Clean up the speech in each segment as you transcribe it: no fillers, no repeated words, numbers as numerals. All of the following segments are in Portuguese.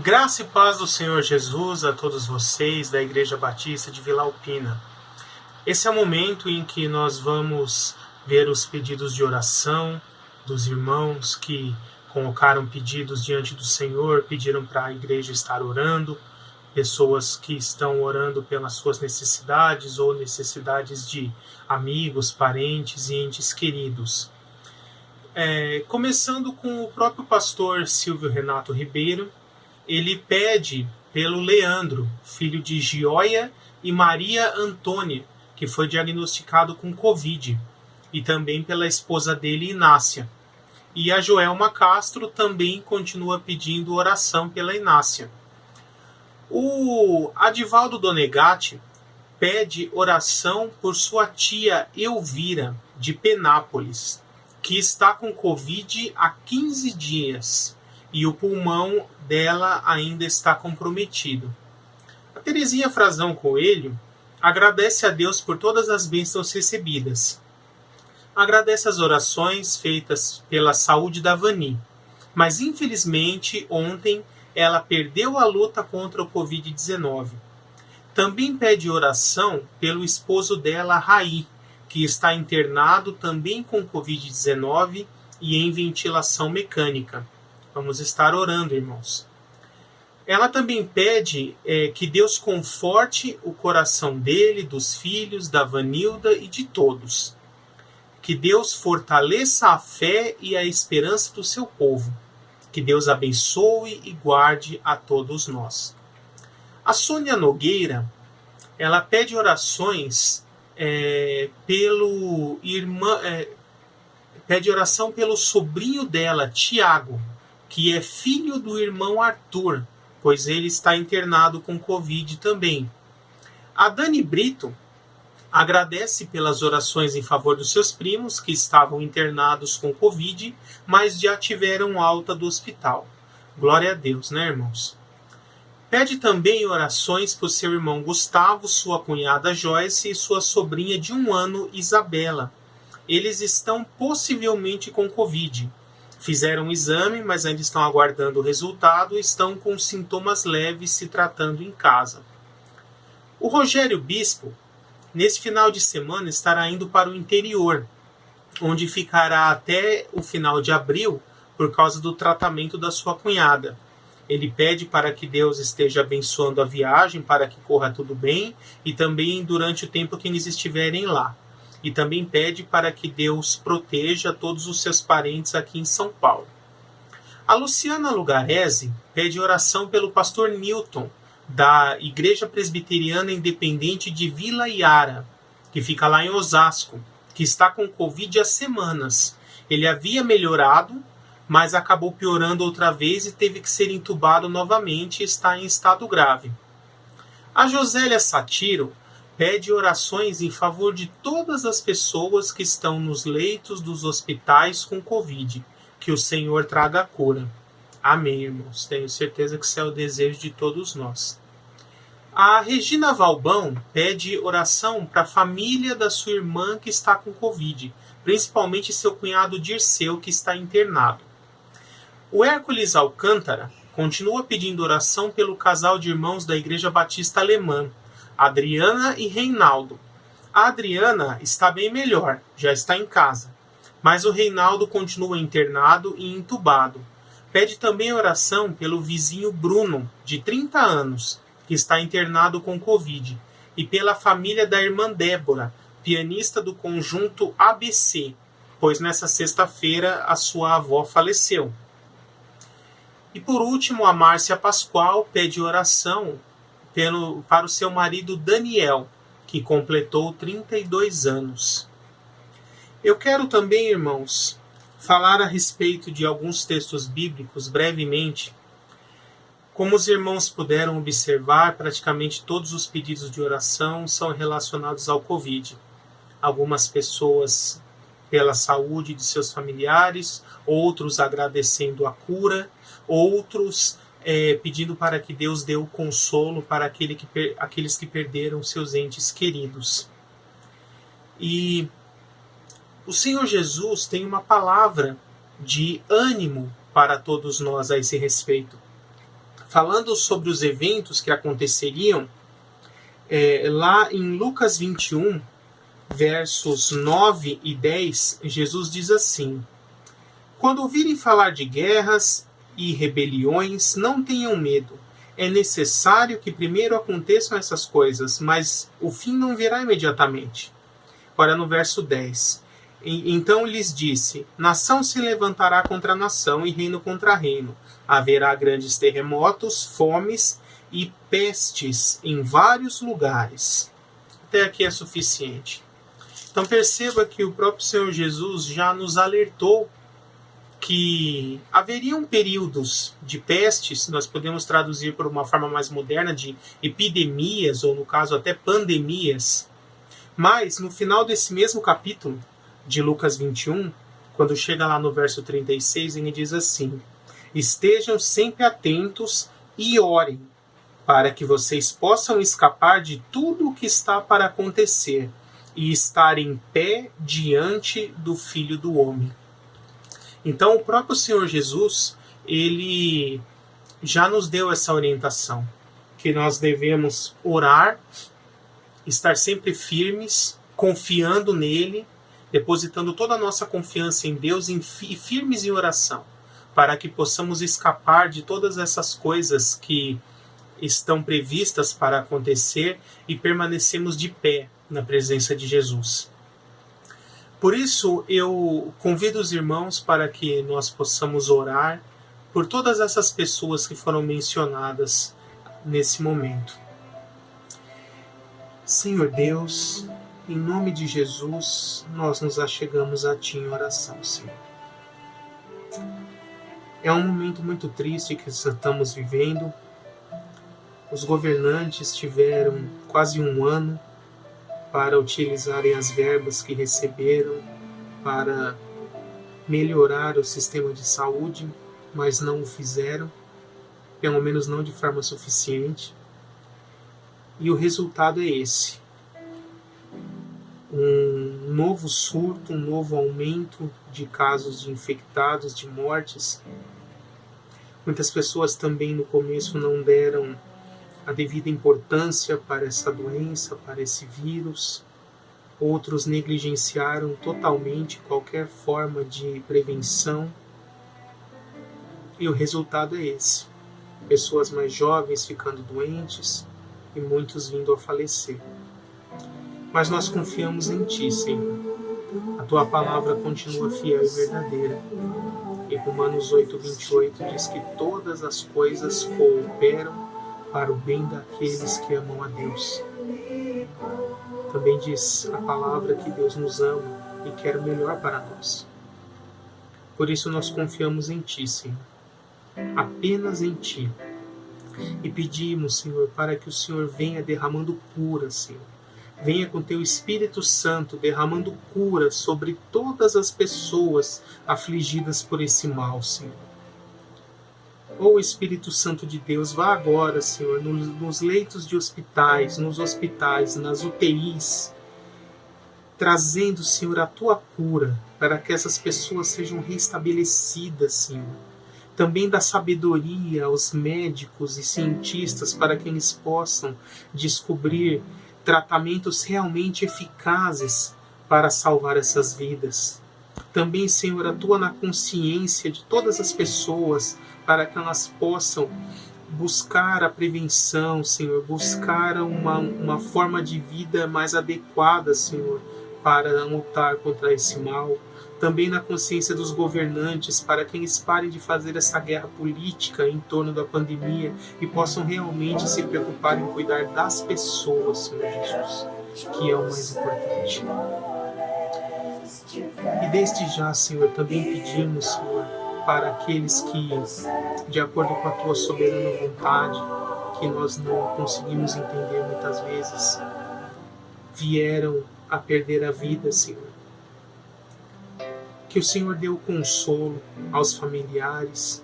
Graça e paz do Senhor Jesus a todos vocês da Igreja Batista de Vila Alpina. Esse é o momento em que nós vamos ver os pedidos de oração dos irmãos que colocaram pedidos diante do Senhor, pediram para a igreja estar orando, pessoas que estão orando pelas suas necessidades ou necessidades de amigos, parentes e entes queridos. Começando com o próprio pastor Silvio Renato Ribeiro, ele pede pelo Leandro, filho de Gioia e Maria Antônia, que foi diagnosticado com Covid, e também pela esposa dele, Inácia. E a Joelma Castro também continua pedindo oração pela Inácia. O Adivaldo Donegatti pede oração por sua tia Elvira, de Penápolis, que está com Covid há 15 dias e o pulmão dela ainda está comprometido. A Terezinha Frazão Coelho agradece a Deus por todas as bênçãos recebidas. Agradece as orações feitas pela saúde da Vani, mas infelizmente ontem ela perdeu a luta contra o Covid-19. Também pede oração pelo esposo dela, Raí, que está internado também com Covid-19 e em ventilação mecânica. Vamos estar orando, irmãos. Ela também pede que Deus conforte o coração dele, dos filhos, da Vanilda e de todos. Que Deus fortaleça a fé e a esperança do seu povo. Que Deus abençoe e guarde a todos nós. A Sônia Nogueira, ela pede orações pede oração pelo sobrinho dela, Tiago, que é filho do irmão Arthur, pois ele está internado com Covid também. A Dani Brito agradece pelas orações em favor dos seus primos, que estavam internados com Covid, mas já tiveram alta do hospital. Glória a Deus, né, irmãos? Pede também orações por seu irmão Gustavo, sua cunhada Joyce e sua sobrinha de 1 ano, Isabela. Eles estão possivelmente com Covid. Fizeram um exame, mas ainda estão aguardando o resultado e estão com sintomas leves se tratando em casa. O Rogério Bispo, nesse final de semana, estará indo para o interior, onde ficará até o final de abril por causa do tratamento da sua cunhada. Ele pede para que Deus esteja abençoando a viagem, para que corra tudo bem, e também durante o tempo que eles estiverem lá. E também pede para que Deus proteja todos os seus parentes aqui em São Paulo. A Luciana Lugarese pede oração pelo pastor Newton, da Igreja Presbiteriana Independente de Vila Iara, que fica lá em Osasco, que está com Covid há semanas. Ele havia melhorado, mas acabou piorando outra vez e teve que ser entubado novamente e está em estado grave. A Josélia Satiro pede orações em favor de todas as pessoas que estão nos leitos dos hospitais com Covid, que o Senhor traga a cura. Amém, irmãos. Tenho certeza que isso é o desejo de todos nós. A Regina Valbão pede oração para a família da sua irmã que está com Covid, principalmente seu cunhado Dirceu, que está internado. O Hércules Alcântara continua pedindo oração pelo casal de irmãos da Igreja Batista Alemã, Adriana e Reinaldo. A Adriana está bem melhor, já está em casa, mas o Reinaldo continua internado e entubado. Pede também oração pelo vizinho Bruno, de 30 anos, que está internado com Covid, e pela família da irmã Débora, pianista do conjunto ABC, pois nessa sexta-feira a sua avó faleceu. E por último, a Márcia Pascoal pede oração para o seu marido Daniel, que completou 32 anos. Eu quero também, irmãos, falar a respeito de alguns textos bíblicos brevemente. Como os irmãos puderam observar, praticamente todos os pedidos de oração são relacionados ao Covid. Algumas pessoas pela saúde de seus familiares, outros agradecendo a cura, outros pedindo para que Deus dê o consolo para aqueles que perderam seus entes queridos. E o Senhor Jesus tem uma palavra de ânimo para todos nós a esse respeito. falando sobre os eventos que aconteceriam, lá em Lucas 21, versos 9 e 10, Jesus diz assim: quando ouvirem falar de guerras e rebeliões, não tenham medo. É necessário que primeiro aconteçam essas coisas, mas o fim não virá imediatamente. Ora, no verso 10. Então lhes disse: nação se levantará contra nação e reino contra reino. Haverá grandes terremotos, fomes e pestes em vários lugares. Até aqui é suficiente. Então perceba que o próprio Senhor Jesus já nos alertou que haveriam períodos de pestes, nós podemos traduzir por uma forma mais moderna de epidemias, ou no caso até pandemias. Mas no final desse mesmo capítulo de Lucas 21, quando chega lá no verso 36, ele diz assim: estejam sempre atentos e orem, para que vocês possam escapar de tudo o que está para acontecer e estar em pé diante do Filho do Homem. Então, o próprio Senhor Jesus, ele já nos deu essa orientação, que nós devemos orar, estar sempre firmes, confiando nele, depositando toda a nossa confiança em Deus e firmes em oração, para que possamos escapar de todas essas coisas que estão previstas para acontecer e permanecemos de pé na presença de Jesus. Por isso, eu convido os irmãos para que nós possamos orar por todas essas pessoas que foram mencionadas nesse momento. Senhor Deus, em nome de Jesus, nós nos achegamos a Ti em oração, Senhor. É um momento muito triste que estamos vivendo. Os governantes tiveram quase um ano para utilizarem as verbas que receberam para melhorar o sistema de saúde, mas não o fizeram, pelo menos não de forma suficiente. E o resultado é esse: um novo surto, um novo aumento de casos de infectados, de mortes. Muitas pessoas também no começo não deram a devida importância para essa doença, para esse vírus. Outros negligenciaram totalmente qualquer forma de prevenção. E o resultado é esse: pessoas mais jovens ficando doentes e muitos vindo a falecer. Mas nós confiamos em Ti, Senhor. A Tua palavra continua fiel e verdadeira. E Romanos 8:28 diz que todas as coisas cooperam para o bem daqueles que amam a Deus. Também diz a palavra que Deus nos ama e quer o melhor para nós. Por isso nós confiamos em Ti, Senhor. Apenas em Ti. E pedimos, Senhor, para que o Senhor venha derramando cura, Senhor. Venha com Teu Espírito Santo derramando cura sobre todas as pessoas afligidas por esse mal, Senhor. Ó Espírito Santo de Deus, vá agora, Senhor, nos leitos de hospitais, nos hospitais, nas UTIs, trazendo, Senhor, a Tua cura, para que essas pessoas sejam restabelecidas, Senhor. Também dá sabedoria aos médicos e cientistas para que eles possam descobrir tratamentos realmente eficazes para salvar essas vidas. Também, Senhor, atua na consciência de todas as pessoas para que elas possam buscar a prevenção, Senhor, buscar uma forma de vida mais adequada, Senhor, para lutar contra esse mal. Também na consciência dos governantes, para que eles parem de fazer essa guerra política em torno da pandemia e possam realmente se preocupar em cuidar das pessoas, Senhor Jesus, que é o mais importante. E desde já, Senhor, também pedimos, Senhor, para aqueles que, de acordo com a Tua soberana vontade, que nós não conseguimos entender muitas vezes, vieram a perder a vida, Senhor. Que o Senhor dê o consolo aos familiares,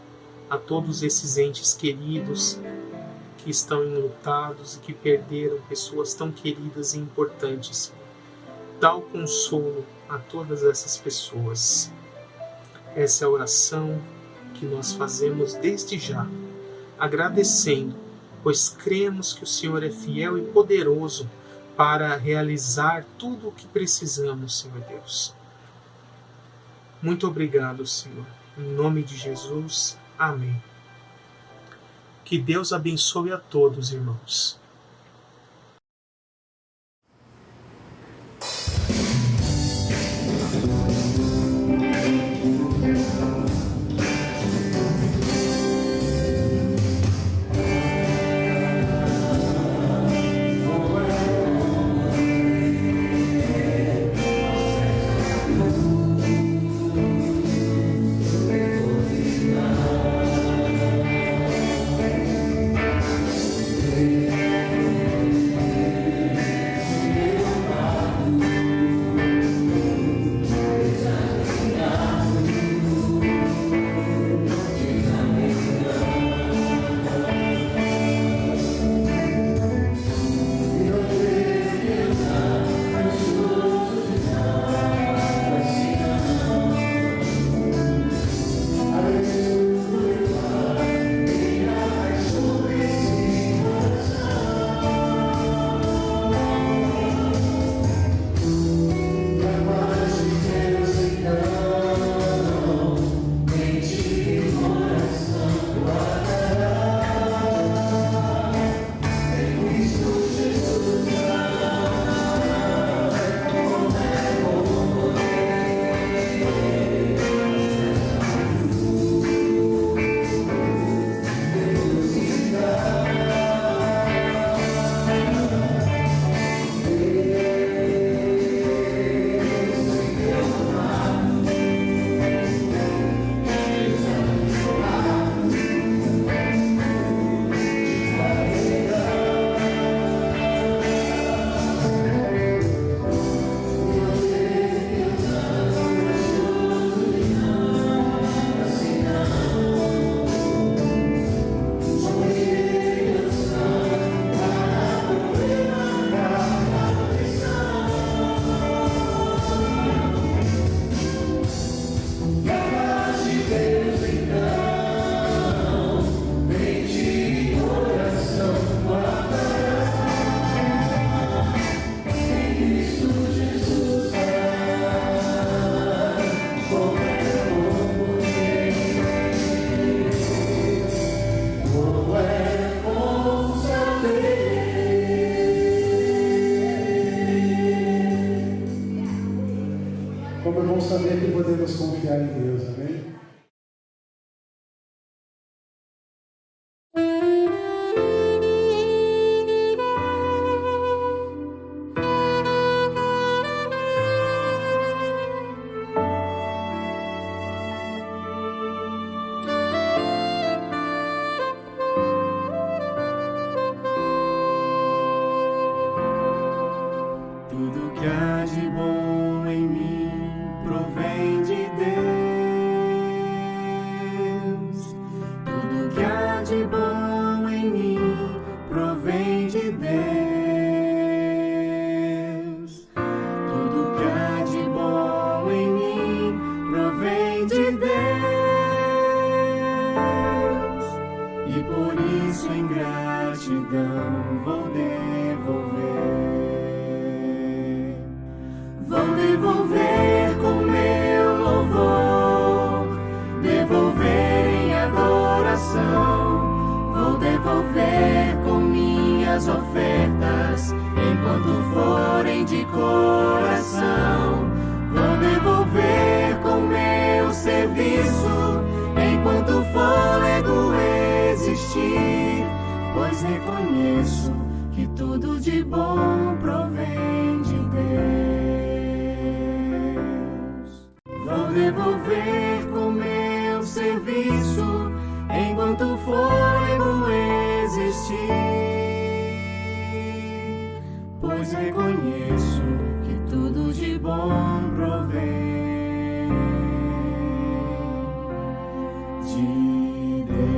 a todos esses entes queridos que estão enlutados e que perderam pessoas tão queridas e importantes. Dá o consolo a todas essas pessoas. Essa é a oração que nós fazemos desde já, agradecendo, pois cremos que o Senhor é fiel e poderoso para realizar tudo o que precisamos, Senhor Deus. Muito obrigado, Senhor. Em nome de Jesus. Amém. Que Deus abençoe a todos, irmãos. Como é bom saber que podemos confiar em Deus, amém? Tudo que há de bom em mim provém de Deus. Tudo que há de bom em mim provém de Deus. Tudo que há de bom em mim provém de Deus. E por isso em gratidão vou devolver. Vou devolver com meu louvor, devolver em adoração. Vou devolver com minhas ofertas, enquanto forem de coração. Vou devolver com meu serviço, enquanto o fôlego existir, pois reconheço que tudo de bom provém de Deus. Vou devolver com meu serviço, enquanto o fôlego existir, pois reconheço que tudo de bom provém de Deus.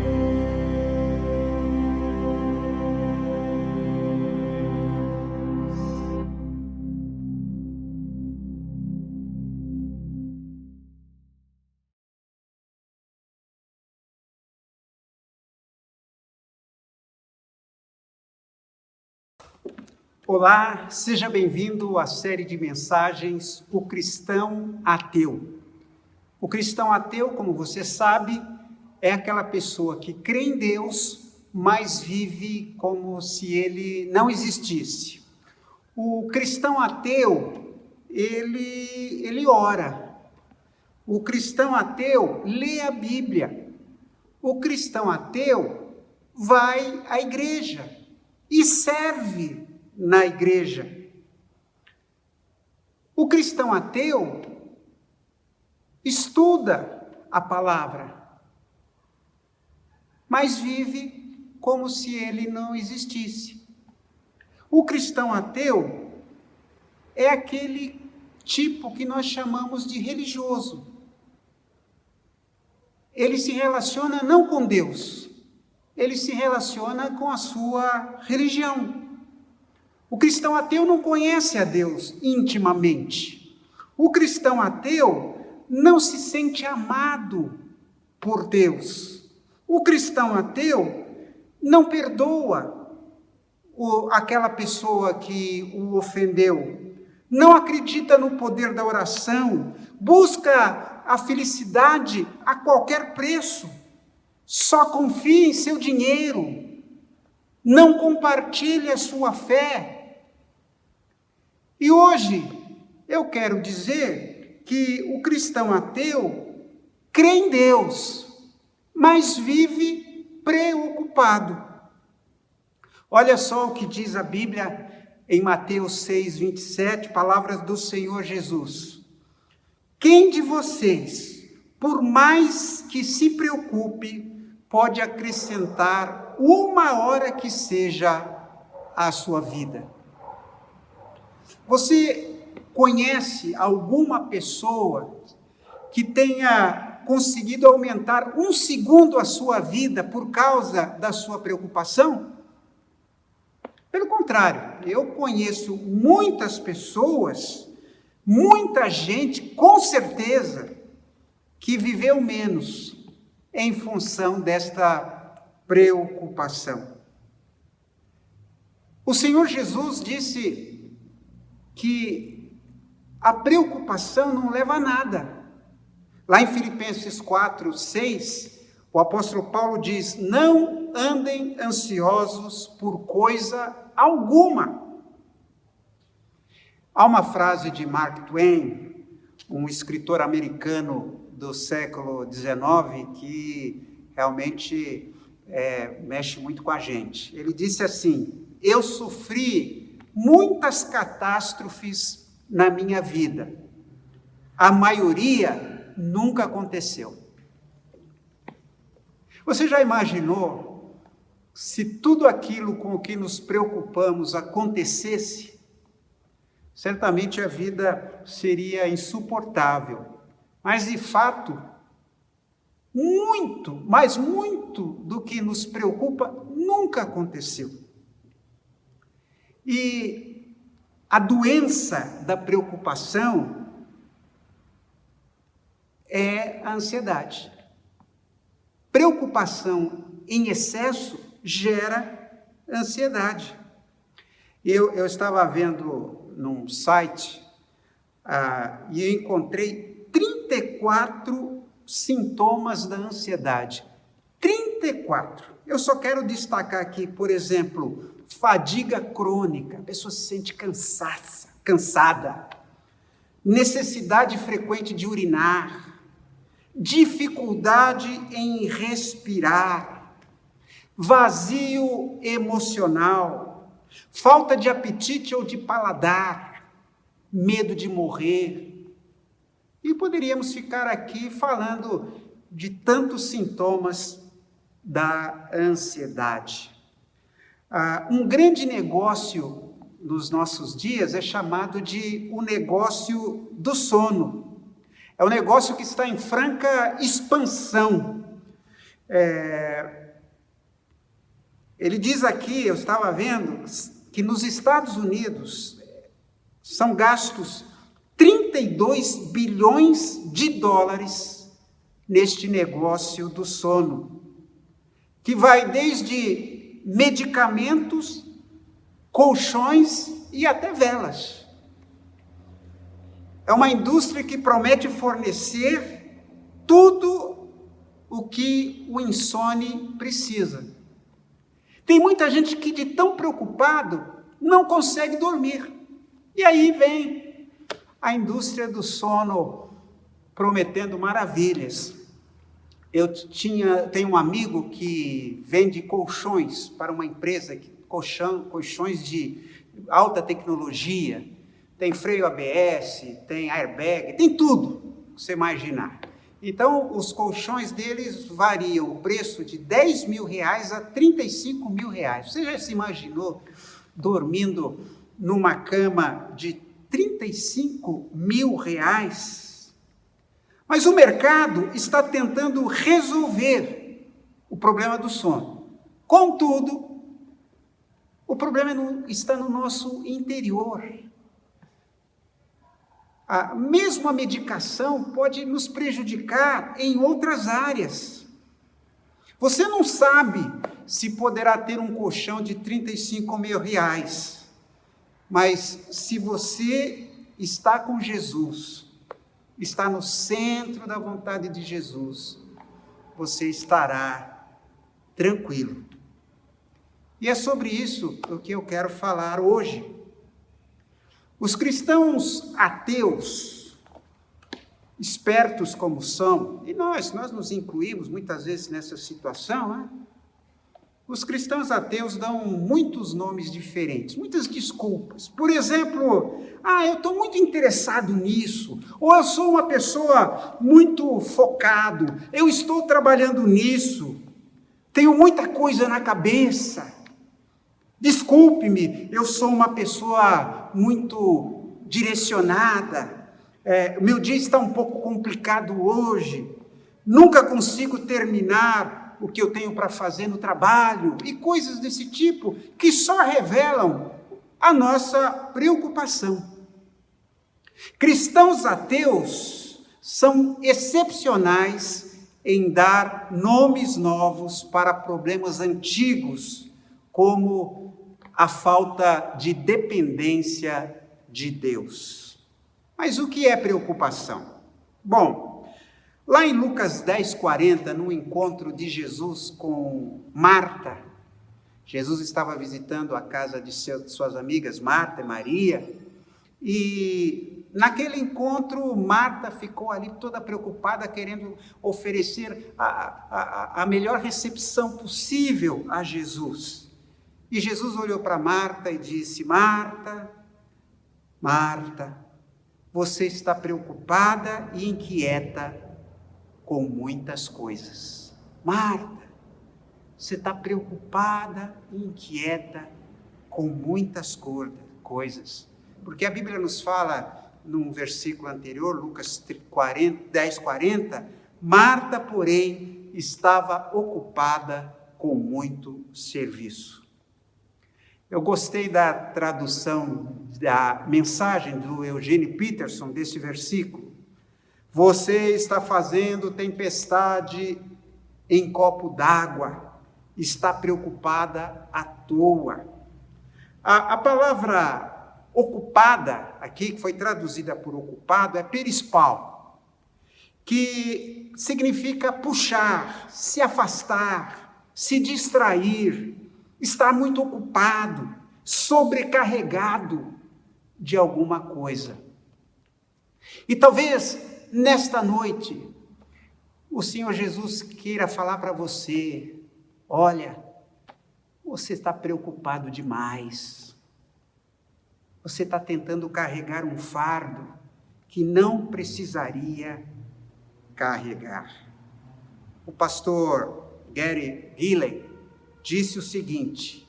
Olá, seja bem-vindo à série de mensagens O Cristão Ateu. O cristão ateu, como você sabe, é aquela pessoa que crê em Deus, mas vive como se ele não existisse. O cristão ateu, ele ora. O cristão ateu lê a Bíblia. O cristão ateu vai à igreja e serve na igreja. O cristão ateu estuda a palavra, mas vive como se ele não existisse. O cristão ateu é aquele tipo que nós chamamos de religioso. Ele se relaciona não com Deus, ele se relaciona com a sua religião. O cristão ateu não conhece a Deus intimamente. O cristão ateu não se sente amado por Deus. O cristão ateu não perdoa aquela pessoa que o ofendeu, não acredita no poder da oração, busca a felicidade a qualquer preço, só confia em seu dinheiro, não compartilha a sua fé. E hoje eu quero dizer que o cristão ateu crê em Deus, mas vive preocupado. Olha só o que diz a Bíblia em Mateus 6:27, palavras do Senhor Jesus. Quem de vocês, por mais que se preocupe, pode acrescentar uma hora que seja à sua vida? Você conhece alguma pessoa que tenha conseguido aumentar 1 segundo a sua vida por causa da sua preocupação? Pelo contrário, eu conheço muitas pessoas, muita gente, com certeza, que viveu menos em função desta preocupação. O Senhor Jesus disse que a preocupação não leva a nada. Lá em Filipenses 4:6, o apóstolo Paulo diz: não andem ansiosos por coisa alguma. Há uma frase de Mark Twain, um escritor americano do século XIX, que realmente mexe muito com a gente. Ele disse assim: eu sofri muitas catástrofes na minha vida. A maioria nunca aconteceu. Você já imaginou se tudo aquilo com o que nos preocupamos acontecesse? Certamente a vida seria insuportável. Mas, de fato, muito, mas muito do que nos preocupa nunca aconteceu. E a doença da preocupação é a ansiedade. Preocupação em excesso gera ansiedade. Eu estava vendo num site e eu encontrei 34 sintomas da ansiedade. 34. Eu só quero destacar aqui, por exemplo, fadiga crônica, a pessoa se sente cansada, necessidade frequente de urinar, dificuldade em respirar, vazio emocional, falta de apetite ou de paladar, medo de morrer. E poderíamos ficar aqui falando de tantos sintomas da ansiedade. Um grande negócio nos nossos dias é chamado de o negócio do sono. É um negócio que está em franca expansão. Ele diz aqui, eu estava vendo, que nos Estados Unidos são gastos 32 bilhões de dólares neste negócio do sono, que vai desde medicamentos colchões e até velas. É uma indústria que promete fornecer tudo o que o insone precisa. Tem muita gente que, de tão preocupado, não consegue dormir. E aí vem a indústria do sono prometendo maravilhas. Eu tenho um amigo que vende colchões para uma empresa, colchões de alta tecnologia, tem freio ABS, tem airbag, tem tudo que você imaginar. Então, os colchões deles variam o preço de R$10.000 a R$35.000. Você já se imaginou dormindo numa cama de R$35.000? Mas o mercado está tentando resolver o problema do sono. Contudo, o problema está no nosso interior. Mesmo a medicação pode nos prejudicar em outras áreas. Você não sabe se poderá ter um colchão de R$35.000, mas se você está com Jesus, está no centro da vontade de Jesus, você estará tranquilo. E é sobre isso o que eu quero falar hoje. Os cristãos ateus, espertos como são, e nós nos incluímos muitas vezes nessa situação, né? Os cristãos ateus dão muitos nomes diferentes, muitas desculpas. Por exemplo, eu estou muito interessado nisso, ou eu sou uma pessoa muito focado, eu estou trabalhando nisso, tenho muita coisa na cabeça. Desculpe-me, eu sou uma pessoa muito direcionada, meu dia está um pouco complicado hoje, nunca consigo terminar o que eu tenho para fazer no trabalho, e coisas desse tipo, que só revelam a nossa preocupação. Cristãos ateus são excepcionais em dar nomes novos para problemas antigos, como a falta de dependência de Deus. Mas o que é preocupação? Bom, lá em Lucas 10:40, no encontro de Jesus com Marta, Jesus estava visitando a casa de suas amigas Marta e Maria, e naquele encontro Marta ficou ali toda preocupada, querendo oferecer a melhor recepção possível a Jesus. E Jesus olhou para Marta e disse: Marta, Marta, você está preocupada e inquieta com muitas coisas. Marta, você está preocupada e inquieta com muitas coisas. Porque a Bíblia nos fala, num versículo anterior, Lucas 10:40, Marta, porém, estava ocupada com muito serviço. Eu gostei da tradução da mensagem do Eugene Peterson desse versículo. Você está fazendo tempestade em copo d'água, está preocupada à toa. A palavra ocupada, aqui, que foi traduzida por ocupado, é perispal, que significa puxar, se afastar, se distrair, estar muito ocupado, sobrecarregado de alguma coisa. E talvez nesta noite o Senhor Jesus queira falar para você: olha, você está preocupado demais. Você está tentando carregar um fardo que não precisaria carregar. O pastor Gary Gilley disse o seguinte: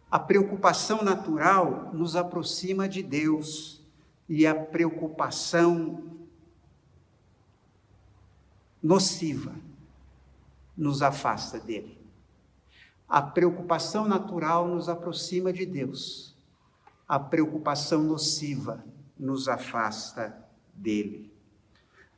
a preocupação natural nos aproxima de Deus e a preocupação nociva nos afasta dele. A preocupação natural nos aproxima de Deus, a preocupação nociva nos afasta dele.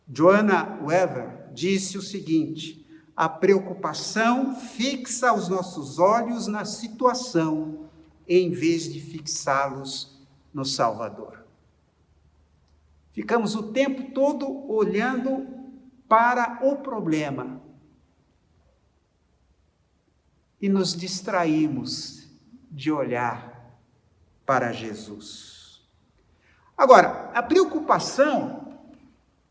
Joanna Weaver disse o seguinte: a preocupação fixa os nossos olhos na situação em vez de fixá-los no Salvador. Ficamos o tempo todo olhando para o problema e nos distraímos de olhar para Jesus. Agora, a preocupação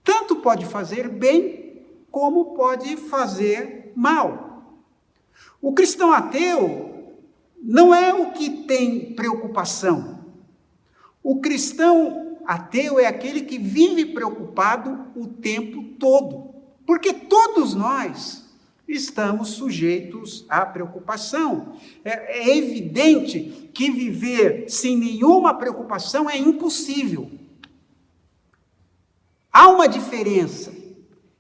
tanto pode fazer bem como pode fazer mal. O cristão ateu não é o que tem preocupação. O cristão ateu é aquele que vive preocupado o tempo todo, porque todos nós estamos sujeitos à preocupação. É evidente que viver sem nenhuma preocupação é impossível. Há uma diferença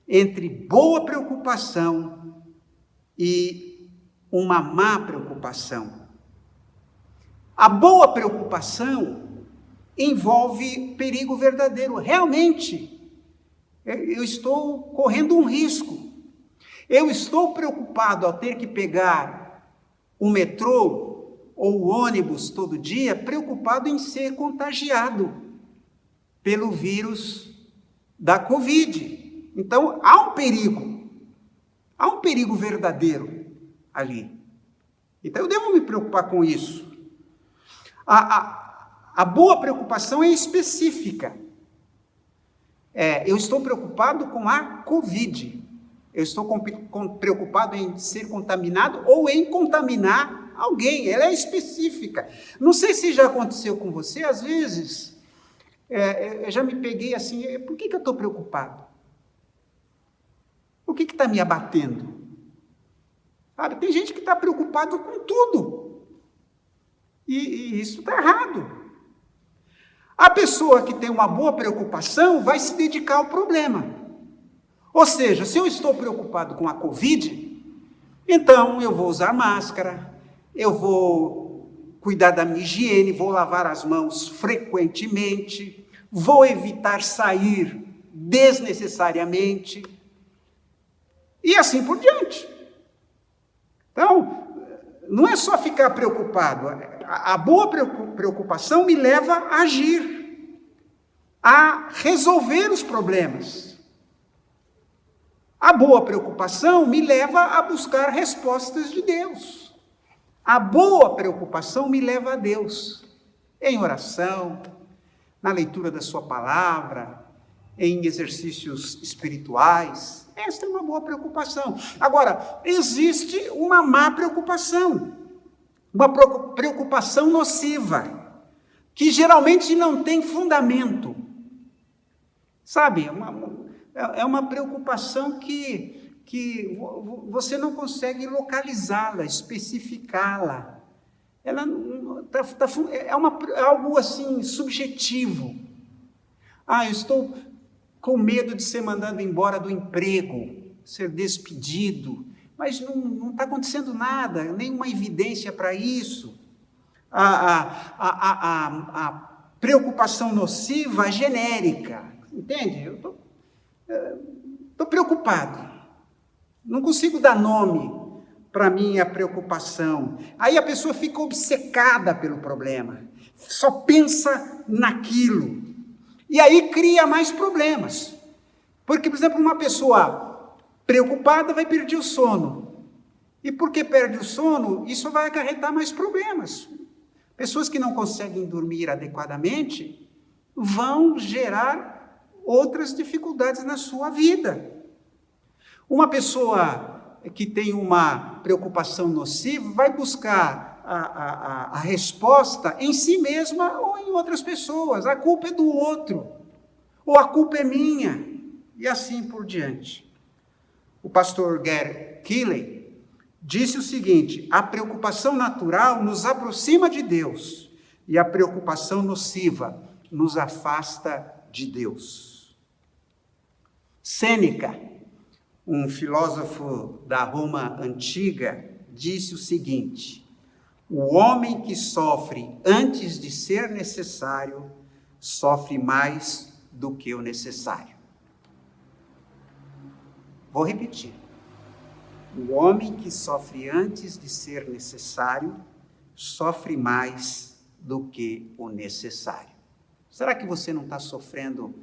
entre boa preocupação e uma má preocupação. A boa preocupação envolve perigo verdadeiro. Realmente, eu estou correndo um risco. Eu estou preocupado ao ter que pegar o metrô ou o ônibus todo dia, preocupado em ser contagiado pelo vírus da Covid. Então, há um perigo verdadeiro ali. Então, eu devo me preocupar com isso. A boa preocupação é específica. Eu estou preocupado com a Covid. Eu estou preocupado em ser contaminado ou em contaminar alguém. Ela é específica. Não sei se já aconteceu com você, às vezes, eu já me peguei assim, por que eu estou preocupado? O que está me abatendo? Sabe, tem gente que está preocupado com tudo. E isso está errado. A pessoa que tem uma boa preocupação vai se dedicar ao problema. Ou seja, se eu estou preocupado com a Covid, então eu vou usar máscara, eu vou cuidar da minha higiene, vou lavar as mãos frequentemente, vou evitar sair desnecessariamente, e assim por diante. Então, não é só ficar preocupado. A boa preocupação me leva a agir, a resolver os problemas. A boa preocupação me leva a buscar respostas de Deus. A boa preocupação me leva a Deus, em oração, na leitura da sua palavra, em exercícios espirituais. Esta é uma boa preocupação. Agora, existe uma má preocupação, uma preocupação nociva, que geralmente não tem fundamento. Sabe, é uma preocupação que você não consegue localizá-la, especificá-la. Ela é algo assim subjetivo. Eu estou com medo de ser mandado embora do emprego, ser despedido, mas não está acontecendo nada, nenhuma evidência para isso. A preocupação nociva é genérica, entende? Eu estou preocupado, não consigo dar nome para a minha preocupação. Aí a pessoa fica obcecada pelo problema, só pensa naquilo. E aí cria mais problemas. Porque, por exemplo, uma pessoa preocupada vai perder o sono. E porque perde o sono, isso vai acarretar mais problemas. Pessoas que não conseguem dormir adequadamente vão gerar outras dificuldades na sua vida. Uma pessoa que tem uma preocupação nociva vai buscar a resposta em si mesma ou em outras pessoas. A culpa é do outro, ou a culpa é minha, e assim por diante. O pastor Gary Keeley disse o seguinte: a preocupação natural nos aproxima de Deus, e a preocupação nociva nos afasta de Deus. Sêneca, um filósofo da Roma antiga, disse o seguinte: o homem que sofre antes de ser necessário, sofre mais do que o necessário. Vou repetir. O homem que sofre antes de ser necessário, sofre mais do que o necessário. Será que você não está sofrendo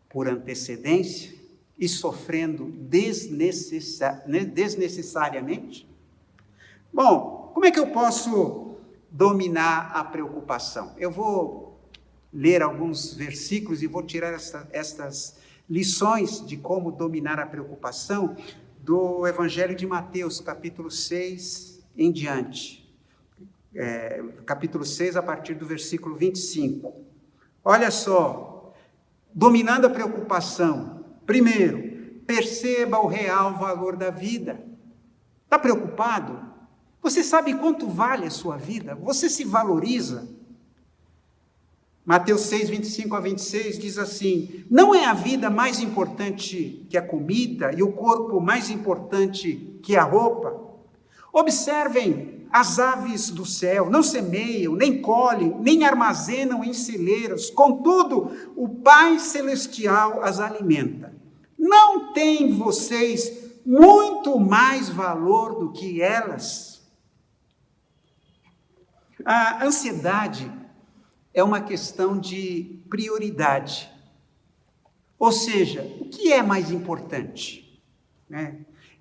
por antecedência e sofrendo desnecessariamente? Bom, como é que eu posso dominar a preocupação? Eu vou ler alguns versículos e vou tirar estas lições de como dominar a preocupação do Evangelho de Mateus, capítulo 6 em diante. Capítulo 6, a partir do versículo 25. Olha só, dominando a preocupação. Primeiro, perceba o real valor da vida. Está preocupado? Você sabe quanto vale a sua vida? Você se valoriza? Mateus 6, 25 a 26 diz assim: não é a vida mais importante que a comida e o corpo mais importante que a roupa? Observem as aves do céu, não semeiam, nem colhem, nem armazenam em celeiros, contudo, o Pai Celestial as alimenta. Não têm vocês muito mais valor do que elas? A ansiedade é uma questão de prioridade. Ou seja, o que é mais importante?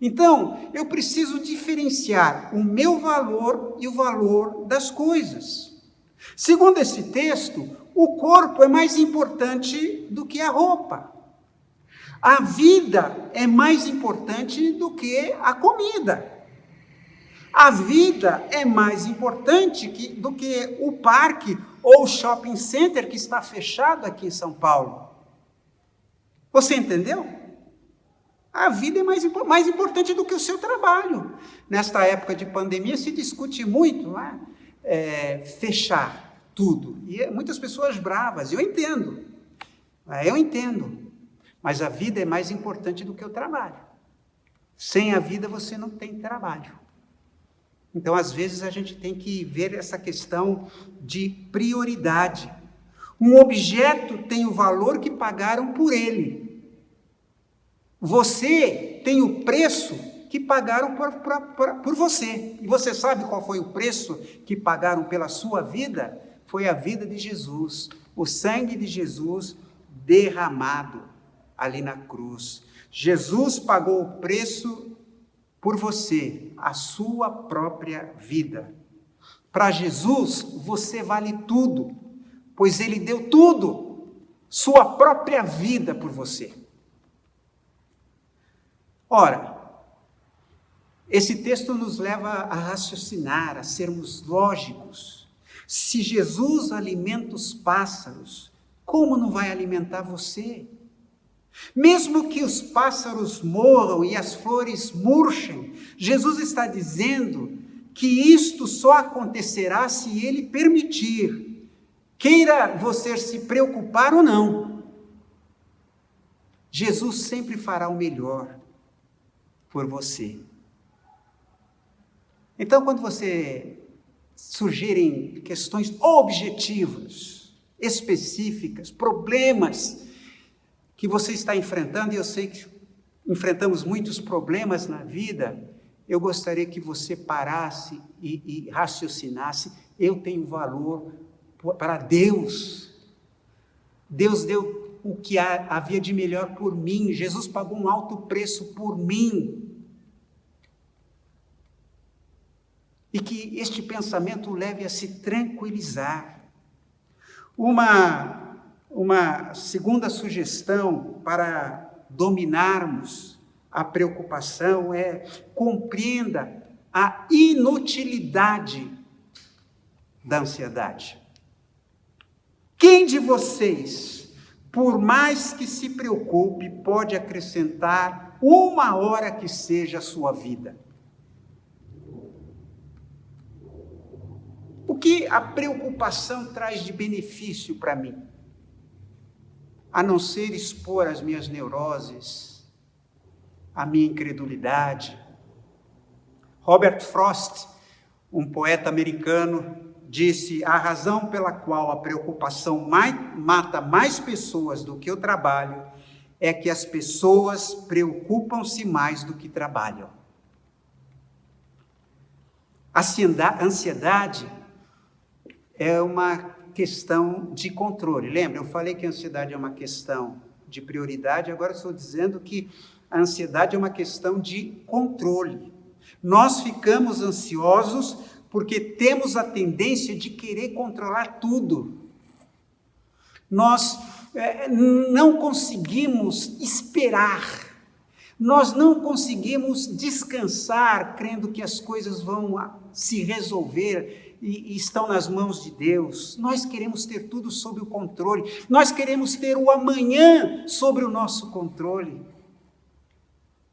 Então, eu preciso diferenciar o meu valor e o valor das coisas. Segundo esse texto, o corpo é mais importante do que a roupa. A vida é mais importante do que a comida. A vida é mais importante do que o parque ou o shopping center que está fechado aqui em São Paulo. Você entendeu? A vida é mais importante do que o seu trabalho. Nesta época de pandemia se discute muito, fechar tudo. E muitas pessoas bravas, eu entendo. Mas a vida é mais importante do que o trabalho. Sem a vida você não tem trabalho. Então, às vezes, a gente tem que ver essa questão de prioridade. Um objeto tem o valor que pagaram por ele. Você tem o preço que pagaram por você. E você sabe qual foi o preço que pagaram pela sua vida? Foi a vida de Jesus, o sangue de Jesus derramado ali na cruz. Jesus pagou o preço por você, a sua própria vida. Para Jesus, você vale tudo, pois Ele deu tudo, sua própria vida por você. Ora, esse texto nos leva a raciocinar, a sermos lógicos. Se Jesus alimenta os pássaros, como não vai alimentar você? Mesmo que os pássaros morram e as flores murchem, Jesus está dizendo que isto só acontecerá se Ele permitir, queira você se preocupar ou não. Jesus sempre fará o melhor por você. Então, quando você surgirem questões objetivas, específicas, problemas que você está enfrentando, e eu sei que enfrentamos muitos problemas na vida, eu gostaria que você parasse e raciocinasse: eu tenho valor para Deus. Deus deu o que havia de melhor por mim. Jesus pagou um alto preço por mim. E que este pensamento o leve a se tranquilizar. Uma segunda sugestão para dominarmos a preocupação é: compreenda a inutilidade da ansiedade. Quem de vocês, por mais que se preocupe, pode acrescentar 1 hora que seja a sua vida? O que a preocupação traz de benefício para mim? A não ser expor as minhas neuroses, a minha incredulidade. Robert Frost, um poeta americano, disse: a razão pela qual a preocupação mata mais pessoas do que o trabalho é que as pessoas preocupam-se mais do que trabalham. A ansiedade é uma questão de controle. Lembra? Eu falei que a ansiedade é uma questão de prioridade, agora estou dizendo que a ansiedade é uma questão de controle. Nós ficamos ansiosos porque temos a tendência de querer controlar tudo. Nós não conseguimos esperar, nós não conseguimos descansar crendo que as coisas vão se resolver e estão nas mãos de Deus. Nós queremos ter tudo sob o controle, nós queremos ter o amanhã sobre o nosso controle.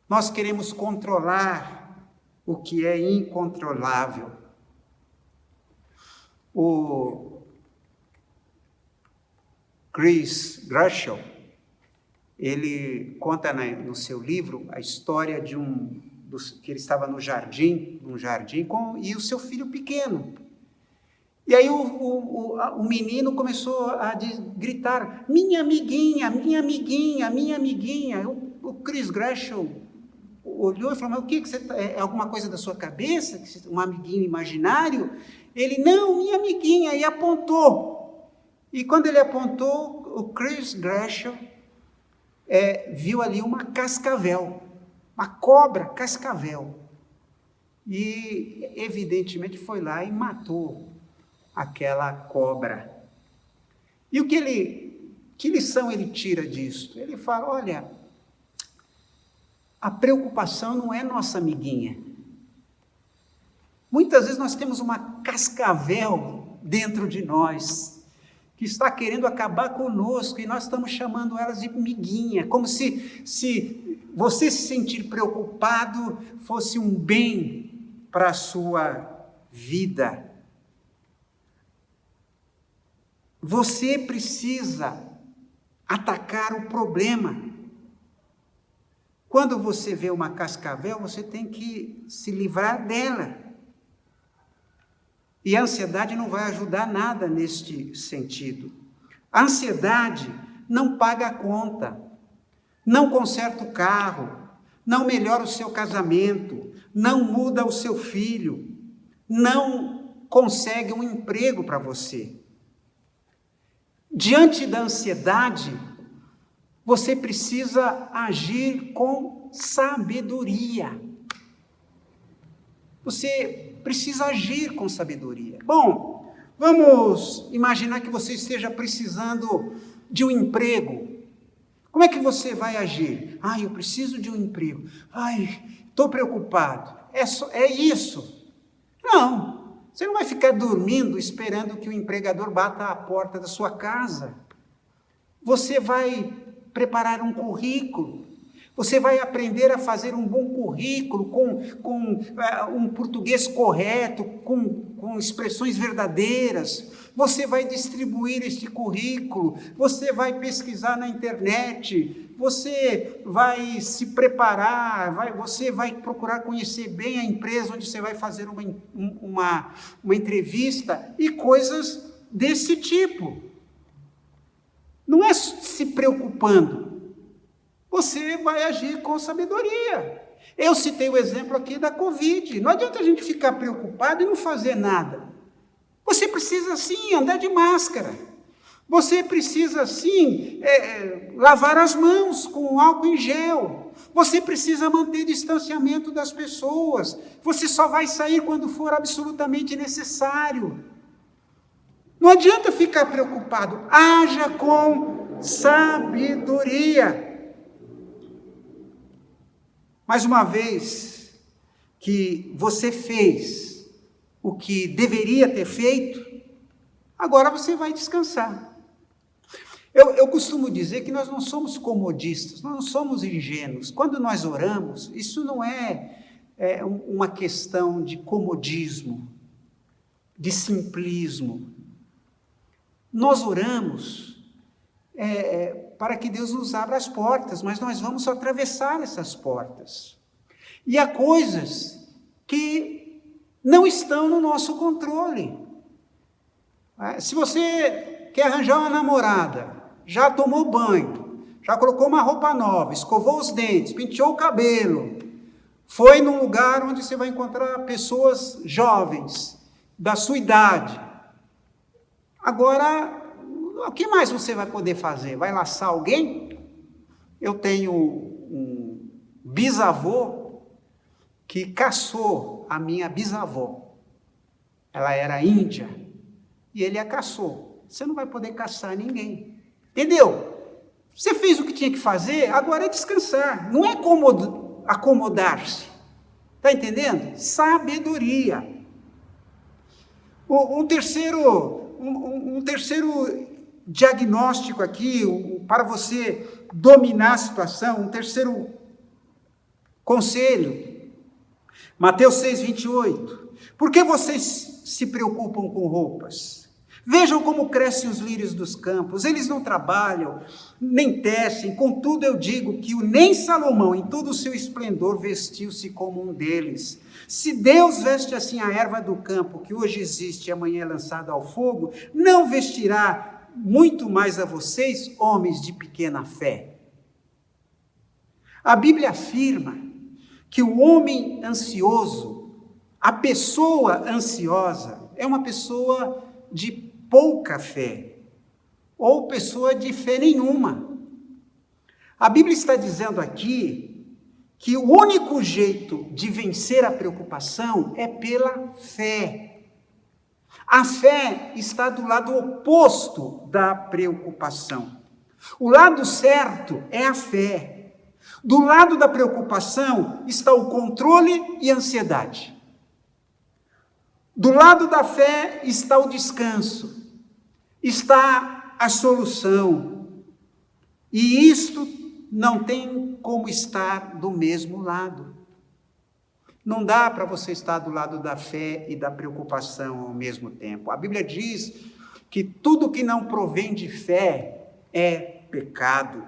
Nós queremos controlar o que é incontrolável. O Chris Gershon, ele conta no seu livro a história de que ele estava num jardim e o seu filho pequeno. E aí o menino começou a gritar, minha amiguinha, minha amiguinha, minha amiguinha. O Chris Gershon olhou e falou, mas o que você tá, é alguma coisa da sua cabeça? Um amiguinho imaginário? Ele, não, minha amiguinha, e apontou. E quando ele apontou, o Chris Gershon viu ali uma cascavel, uma cobra cascavel. E, evidentemente, foi lá e matou aquela cobra. E que lição ele tira disso? Ele fala, olha, a preocupação não é nossa amiguinha. Muitas vezes nós temos uma cascavel dentro de nós, que está querendo acabar conosco, e nós estamos chamando elas de amiguinha, como se você se sentir preocupado fosse um bem para a sua vida. Você precisa atacar o problema. Quando você vê uma cascavel, você tem que se livrar dela. E a ansiedade não vai ajudar nada neste sentido. A ansiedade não paga a conta, não conserta o carro, não melhora o seu casamento, não muda o seu filho, não consegue um emprego para você. Diante da ansiedade, você precisa agir com sabedoria. Você precisa agir com sabedoria. Bom, vamos imaginar que você esteja precisando de um emprego. Como é que você vai agir? Eu preciso de um emprego. Estou preocupado. É isso. Não. Você não vai ficar dormindo esperando que o empregador bata à porta da sua casa. Você vai preparar um currículo. Você vai aprender a fazer um bom currículo com um português correto, com expressões verdadeiras. Você vai distribuir este currículo. Você vai pesquisar na internet. Você vai se preparar. Você vai procurar conhecer bem a empresa onde você vai fazer uma entrevista e coisas desse tipo. Não é se preocupando. Você vai agir com sabedoria. Eu citei o exemplo aqui da Covid. Não adianta a gente ficar preocupado e não fazer nada. Você precisa, sim, andar de máscara. Você precisa, sim, lavar as mãos com álcool em gel. Você precisa manter distanciamento das pessoas. Você só vai sair quando for absolutamente necessário. Não adianta ficar preocupado. Haja com sabedoria. Mais uma vez que você fez o que deveria ter feito, agora você vai descansar. Eu costumo dizer que nós não somos comodistas, nós não somos ingênuos. Quando nós oramos, isso não é uma questão de comodismo, de simplismo. Nós oramos para que Deus nos abra as portas, mas nós vamos atravessar essas portas. E há coisas que não estão no nosso controle. Se você quer arranjar uma namorada, já tomou banho, já colocou uma roupa nova, escovou os dentes, penteou o cabelo, Foi num lugar onde você vai encontrar pessoas jovens, da sua idade. Agora, o que mais você vai poder fazer? Vai laçar alguém? Eu tenho um bisavô que caçou a minha bisavó. Ela era índia e ele a caçou. Você não vai poder caçar ninguém. Entendeu? Você fez o que tinha que fazer, agora é descansar. Não é acomodar-se. Está entendendo? Sabedoria. Um terceiro diagnóstico aqui, para você dominar a situação, um terceiro conselho. Mateus 6:28. Por que vocês se preocupam com roupas? Vejam como crescem os lírios dos campos, eles não trabalham, nem tecem, contudo eu digo que nem Salomão, em todo o seu esplendor, vestiu-se como um deles. Se Deus veste assim a erva do campo, que hoje existe e amanhã é lançada ao fogo, não vestirá muito mais a vocês, homens de pequena fé? A Bíblia afirma que o homem ansioso, a pessoa ansiosa, é uma pessoa de pouca fé, ou pessoa de fé nenhuma. A Bíblia está dizendo aqui que o único jeito de vencer a preocupação é pela fé. A fé está do lado oposto da preocupação. O lado certo é a fé. Do lado da preocupação está o controle e a ansiedade. Do lado da fé está o descanso, está a solução. E isto não tem como estar do mesmo lado. Não dá para você estar do lado da fé e da preocupação ao mesmo tempo. A Bíblia diz que tudo que não provém de fé é pecado.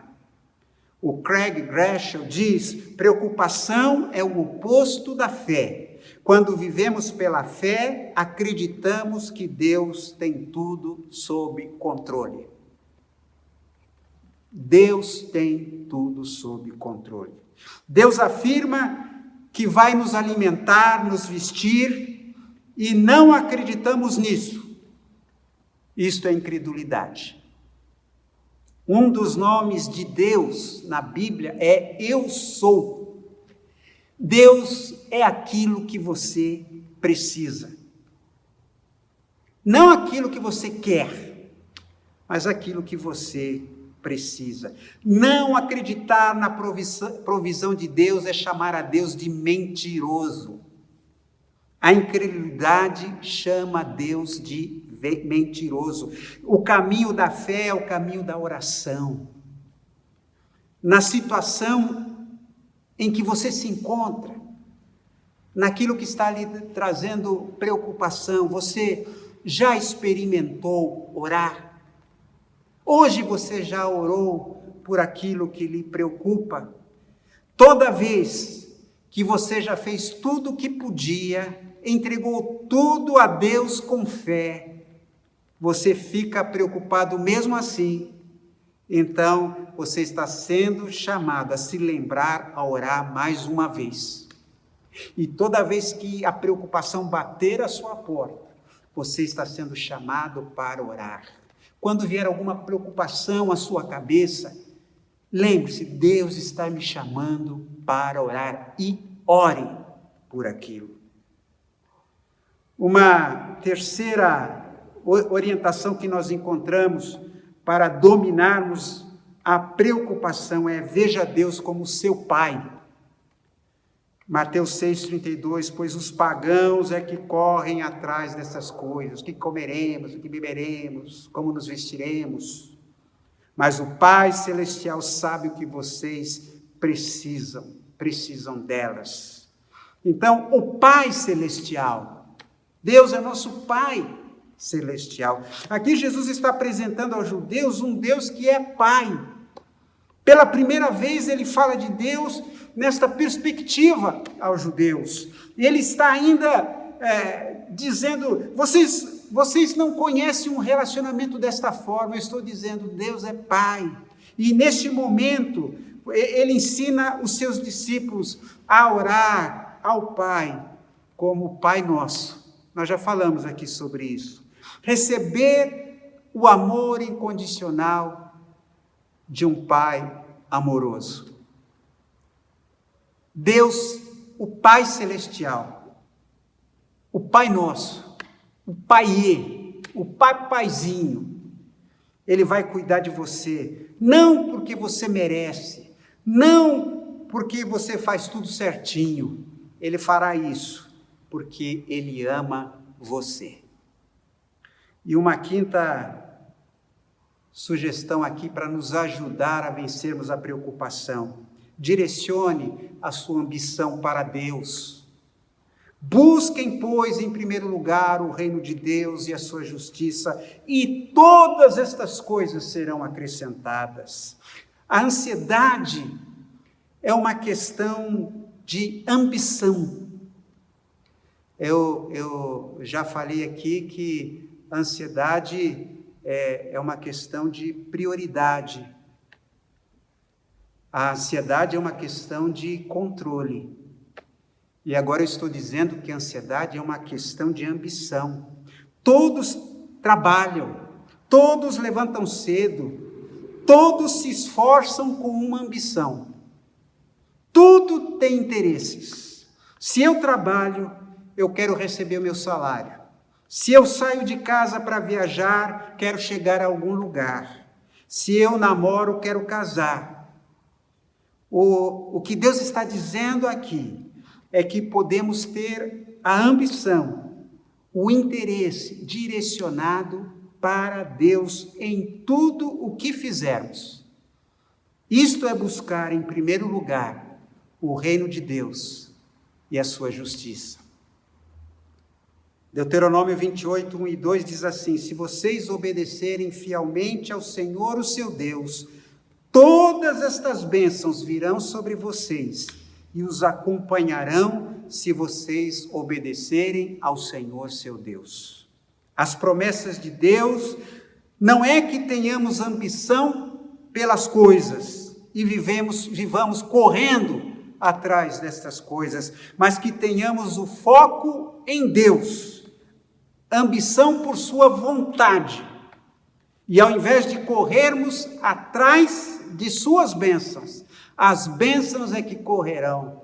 O Craig Groeschel diz: preocupação é o oposto da fé. Quando vivemos pela fé, acreditamos que Deus tem tudo sob controle. Deus tem tudo sob controle. Deus afirma que vai nos alimentar, nos vestir, e não acreditamos nisso. Isto é incredulidade. Um dos nomes de Deus na Bíblia é Eu Sou. Deus é aquilo que você precisa. Não aquilo que você quer, mas aquilo que você precisa. Não acreditar na provisão de Deus é chamar a Deus de mentiroso. A incredulidade chama a Deus de mentiroso. O caminho da fé é o caminho da oração. Na situação em que você se encontra, naquilo que está lhe trazendo preocupação, você já experimentou orar? Hoje você já orou por aquilo que lhe preocupa? Toda vez que você já fez tudo o que podia, entregou tudo a Deus com fé, você fica preocupado mesmo assim, então você está sendo chamado a se lembrar, a orar mais uma vez. E toda vez que a preocupação bater a sua porta, você está sendo chamado para orar. Quando vier alguma preocupação à sua cabeça, lembre-se, Deus está me chamando para orar, e ore por aquilo. Uma terceira orientação que nós encontramos para dominarmos a preocupação é: veja Deus como seu Pai. Mateus 6,32, pois os pagãos é que correm atrás dessas coisas, o que comeremos, o que beberemos, como nos vestiremos. Mas o Pai Celestial sabe o que vocês precisam delas. Então, o Pai Celestial, Deus é nosso Pai Celestial. Aqui Jesus está apresentando aos judeus um Deus que é Pai. Pela primeira vez ele fala de Deus nesta perspectiva aos judeus. E ele está ainda dizendo, vocês não conhecem um relacionamento desta forma. Eu estou dizendo, Deus é Pai. E neste momento, Ele ensina os seus discípulos a orar ao Pai como Pai Nosso. Nós já falamos aqui sobre isso. Receber o amor incondicional de um Pai amoroso. Deus, o Pai Celestial, o Pai Nosso, o Paiê, o Paizinho, Ele vai cuidar de você, não porque você merece, não porque você faz tudo certinho. Ele fará isso porque Ele ama você. E uma quinta sugestão aqui para nos ajudar a vencermos a preocupação: direcione a sua ambição para Deus. Busquem, pois, em primeiro lugar o reino de Deus e a sua justiça, e todas estas coisas serão acrescentadas. A ansiedade é uma questão de ambição. Eu já falei aqui que a ansiedade é uma questão de prioridade. A ansiedade é uma questão de controle. E agora eu estou dizendo que a ansiedade é uma questão de ambição. Todos trabalham, todos levantam cedo, todos se esforçam com uma ambição. Tudo tem interesses. Se eu trabalho, eu quero receber o meu salário. Se eu saio de casa para viajar, quero chegar a algum lugar. Se eu namoro, quero casar. O que Deus está dizendo aqui é que podemos ter a ambição, o interesse direcionado para Deus em tudo o que fizermos. Isto é buscar, em primeiro lugar, o reino de Deus e a sua justiça. Deuteronômio 28, 1 e 2 diz assim: se vocês obedecerem fielmente ao Senhor, o seu Deus, todas estas bênçãos virão sobre vocês e os acompanharão se vocês obedecerem ao Senhor, seu Deus. As promessas de Deus não é que tenhamos ambição pelas coisas e vivamos correndo atrás destas coisas, mas que tenhamos o foco em Deus, ambição por sua vontade. E ao invés de corrermos atrás de suas bênçãos, as bênçãos é que correrão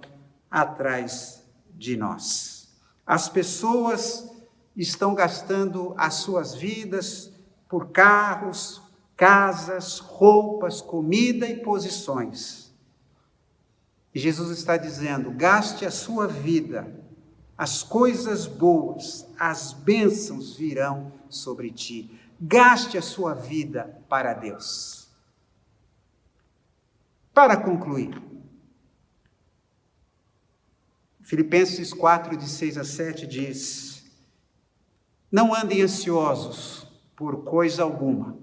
atrás de nós. As pessoas estão gastando as suas vidas por carros, casas, roupas, comida e posições. E Jesus está dizendo: gaste a sua vida, as coisas boas, as bênçãos virão sobre ti. Gaste a sua vida para Deus. Para concluir, Filipenses 4, de 6 a 7 diz: não andem ansiosos por coisa alguma,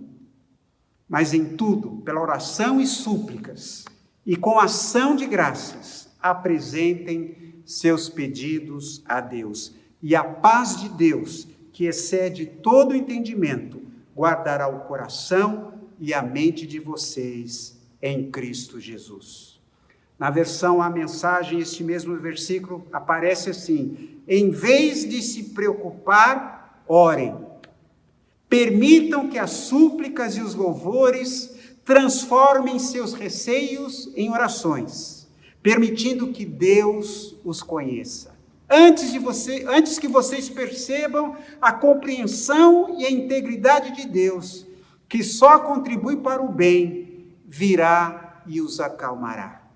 mas em tudo, pela oração e súplicas, e com ação de graças, apresentem seus pedidos a Deus. E a paz de Deus, que excede todo entendimento, guardará o coração e a mente de vocês em Cristo Jesus. Na versão A Mensagem, este mesmo versículo aparece assim: em vez de se preocupar, orem. Permitam que as súplicas e os louvores transformem seus receios em orações, permitindo que Deus os conheça. Antes que vocês percebam a compreensão e a integridade de Deus, que só contribui para o bem, virá e os acalmará.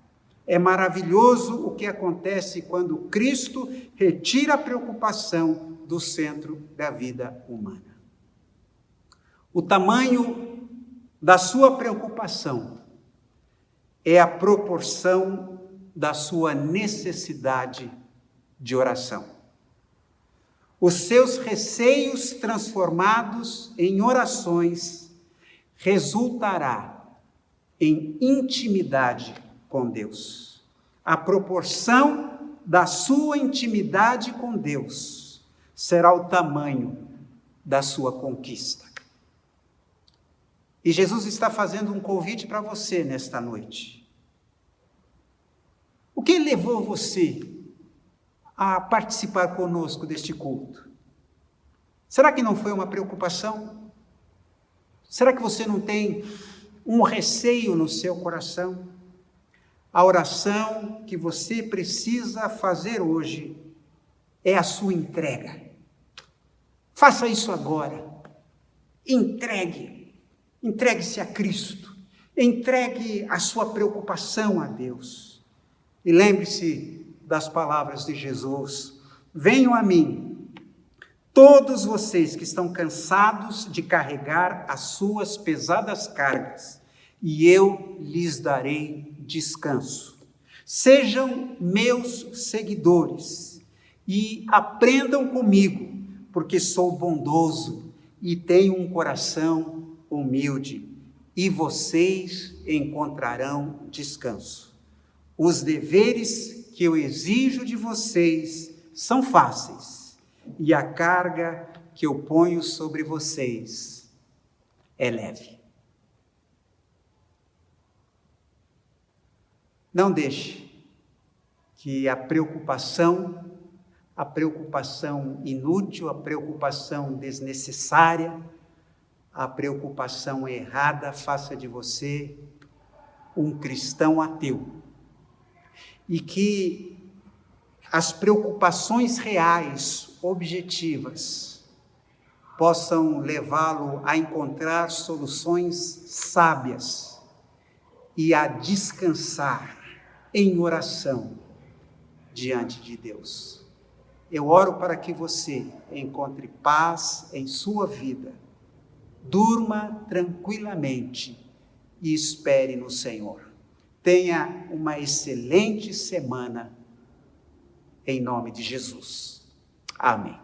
É maravilhoso o que acontece quando Cristo retira a preocupação do centro da vida humana. O tamanho da sua preocupação é a proporção da sua necessidade de oração. Os seus receios transformados em orações resultará em intimidade com Deus. A proporção da sua intimidade com Deus será o tamanho da sua conquista. E Jesus está fazendo um convite para você nesta noite. O que levou você a participar conosco deste culto? Será que não foi uma preocupação? Será que você não tem um receio no seu coração? A oração que você precisa fazer hoje é a sua entrega. Faça isso agora. Entregue-se a Cristo. Entregue a sua preocupação a Deus. E lembre-se das palavras de Jesus: venham a mim, todos vocês que estão cansados de carregar as suas pesadas cargas, e eu lhes darei descanso. Sejam meus seguidores e aprendam comigo, porque sou bondoso e tenho um coração humilde, e vocês encontrarão descanso. Os deveres que eu exijo de vocês são fáceis, e a carga que eu ponho sobre vocês é leve. Não deixe que a preocupação inútil, a preocupação desnecessária, a preocupação errada faça de você um cristão ateu. E que as preocupações reais, objetivas, possam levá-lo a encontrar soluções sábias e a descansar em oração diante de Deus. Eu oro para que você encontre paz em sua vida, durma tranquilamente e espere no Senhor. Tenha uma excelente semana, em nome de Jesus. Amém.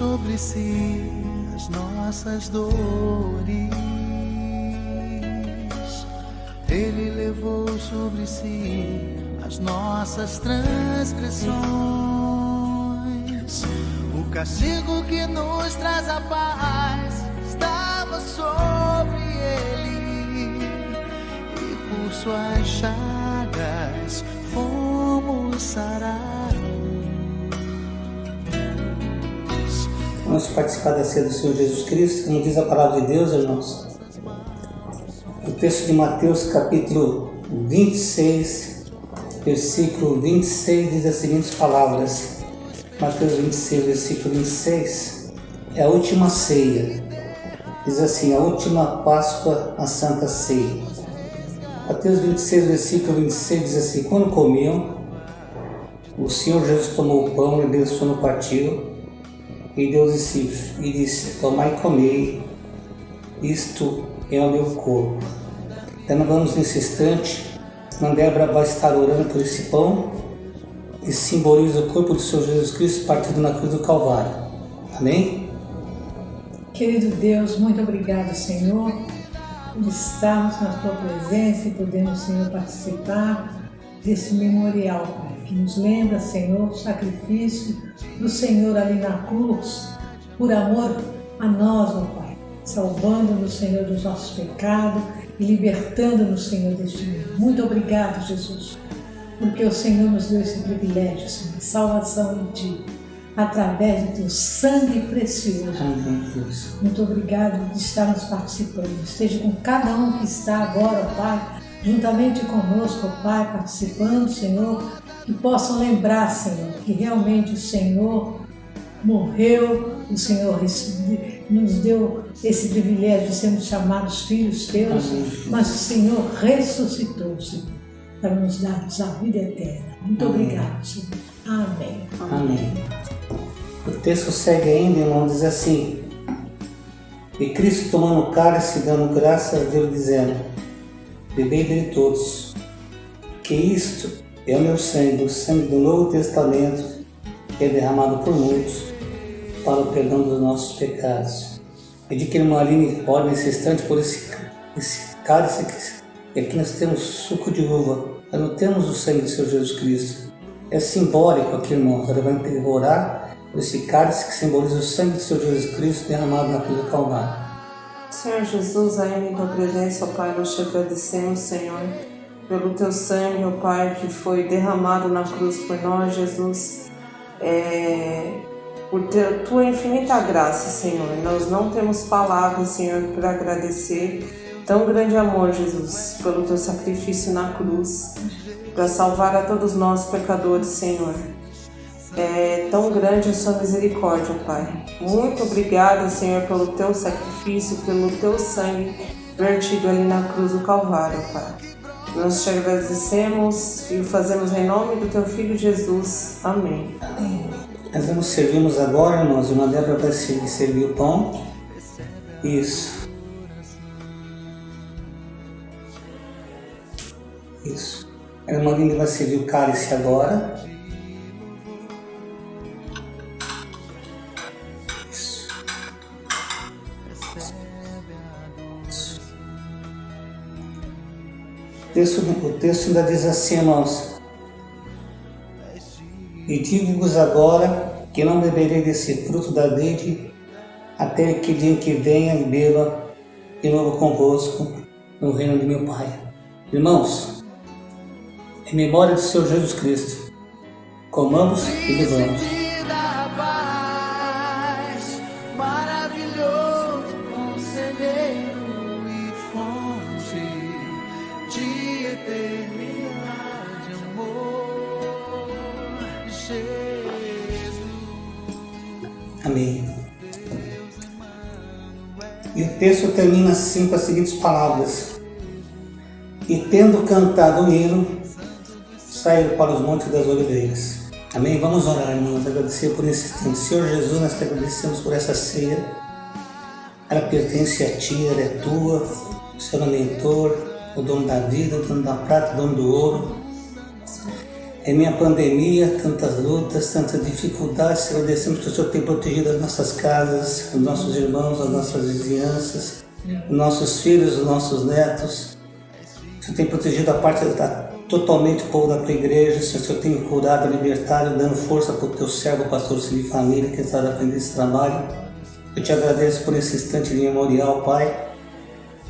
sobre si as nossas dores. Ele levou sobre si as nossas transgressões. O castigo que nos traz a paz estava sobre ele, e por suas chagas fomos sarados. Vamos participar da ceia do Senhor Jesus Cristo, como diz a palavra de Deus, irmãos. O texto de Mateus, capítulo 26, versículo 26, diz as seguintes palavras. Mateus 26, versículo 26, é a última ceia. Diz assim, a última Páscoa, a Santa Ceia. Mateus 26, versículo 26, diz assim, quando comiam, o Senhor Jesus tomou o pão e Deus quando partiu, e deu aos discípulos, e disse, tomai e comei, isto é o meu corpo. Então vamos nesse instante, Débora vai estar orando por esse pão, que simboliza o corpo do Senhor Jesus Cristo partido na cruz do Calvário. Amém? Querido Deus, muito obrigado, Senhor, por estarmos na Tua presença e podemos, Senhor, participar desse memorial, Pai, que nos lembra, Senhor, o sacrifício do Senhor ali na cruz, por amor a nós, ó Pai, salvando-nos, Senhor, dos nossos pecados e libertando-nos, Senhor, deste mundo. Muito obrigado, Jesus, porque o Senhor nos deu esse privilégio, Senhor, de salvação em Ti, através do Teu sangue precioso. Amém, Deus. Muito obrigado de estarmos participando. Esteja com cada um que está agora, ó Pai, juntamente conosco, ó Pai, participando, Senhor, que possam lembrar, Senhor, que realmente o Senhor morreu, o Senhor nos deu esse privilégio de sermos chamados filhos Teus, mas o Senhor ressuscitou, Senhor, para nos dar a vida eterna. Muito obrigado, Senhor. Amém. Amém. O texto segue ainda, irmão, diz assim, e Cristo tomando o cálice, dando graças a Deus, dizendo, bebei dele todos, que isto é o meu sangue, o sangue do Novo Testamento, que é derramado por muitos para o perdão dos nossos pecados. Pedi que a irmã Aline ore nesse instante por esse cálice, que aqui nós temos suco de uva, nós não temos o sangue do Senhor Jesus Cristo. É simbólico aqui, irmãos, ela vai orar por esse cálice que simboliza o sangue do Senhor Jesus Cristo derramado na cruz do Calvário. Senhor Jesus, ainda em Tua presença, ó Pai, nós te agradecemos, Senhor, pelo Teu sangue, ó Pai, que foi derramado na cruz por nós, Jesus, por Tua infinita graça, Senhor. Nós não temos palavras, Senhor, para agradecer tão grande amor, Jesus, pelo Teu sacrifício na cruz, para salvar a todos nós pecadores, Senhor. É tão grande a Sua misericórdia, Pai. Muito obrigada, Senhor, pelo Teu sacrifício, pelo Teu sangue vertido ali na cruz do Calvário, Pai. Nós te agradecemos e o fazemos em nome do Teu Filho Jesus. Amém. Amém. Nós vamos servirmos agora, irmãos, e uma Débora vai servir o pão. Isso. Isso. A irmã Linda vai servir o cálice agora. Isso. O texto ainda diz assim, irmãos, e digo-vos agora que não beberei desse fruto da vide até aquele dia em que venha e beba de novo convosco no reino de meu Pai. Irmãos, em memória do Senhor Jesus Cristo, comamos e bebamos. Maravilhoso conselheiro e fonte de eternidade, amor, Jesus. Amém. E o texto termina assim com as seguintes palavras: e tendo cantado o hino, saíram para os montes das oliveiras. Amém? Vamos orar, irmãos, agradecer por esse instante. Senhor Jesus, nós te agradecemos por essa ceia. Ela pertence a Ti, ela é Tua, o Senhor é o mentor, o dono da vida, o dono da prata, o dono do ouro. Em meia pandemia, tantas lutas, tantas dificuldades, agradecemos que o Senhor tem protegido as nossas casas, os nossos irmãos, as nossas vizinhanças, os nossos filhos, os nossos netos. O Senhor tem protegido a parte totalmente o povo da tua igreja. O Senhor tem curado, libertado, dando força para o teu servo, pastor de família, que está aprendendo esse trabalho. Eu te agradeço por esse instante de memorial, Pai.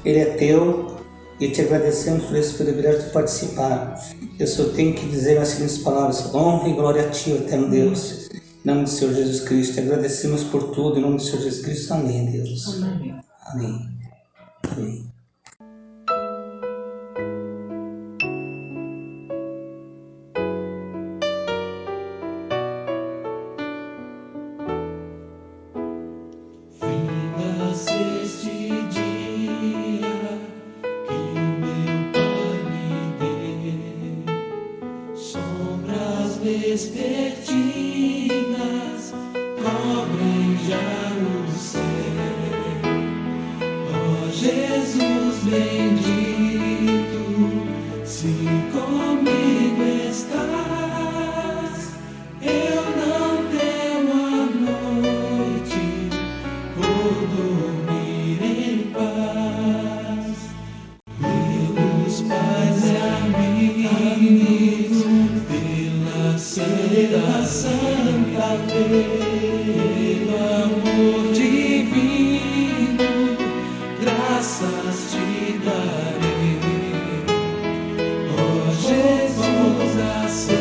Ele é teu e te agradecemos por esse privilégio de participar. Eu só tenho que dizer as seguintes palavras: honra e glória a ti, eterno Deus. Em nome do Senhor Jesus Cristo, te agradecemos por tudo. Em nome do Senhor Jesus Cristo, amém, Deus. Amém. Amém. Amém. vespertinas cobrem já o céu. Ó Jesus bendito, se comigo estás, eu não temo a noite, vou dormir em paz. Pelos pais e amigos, pela santa lei, pelo amor divino, graças te darei. Ó Jesus, aceita.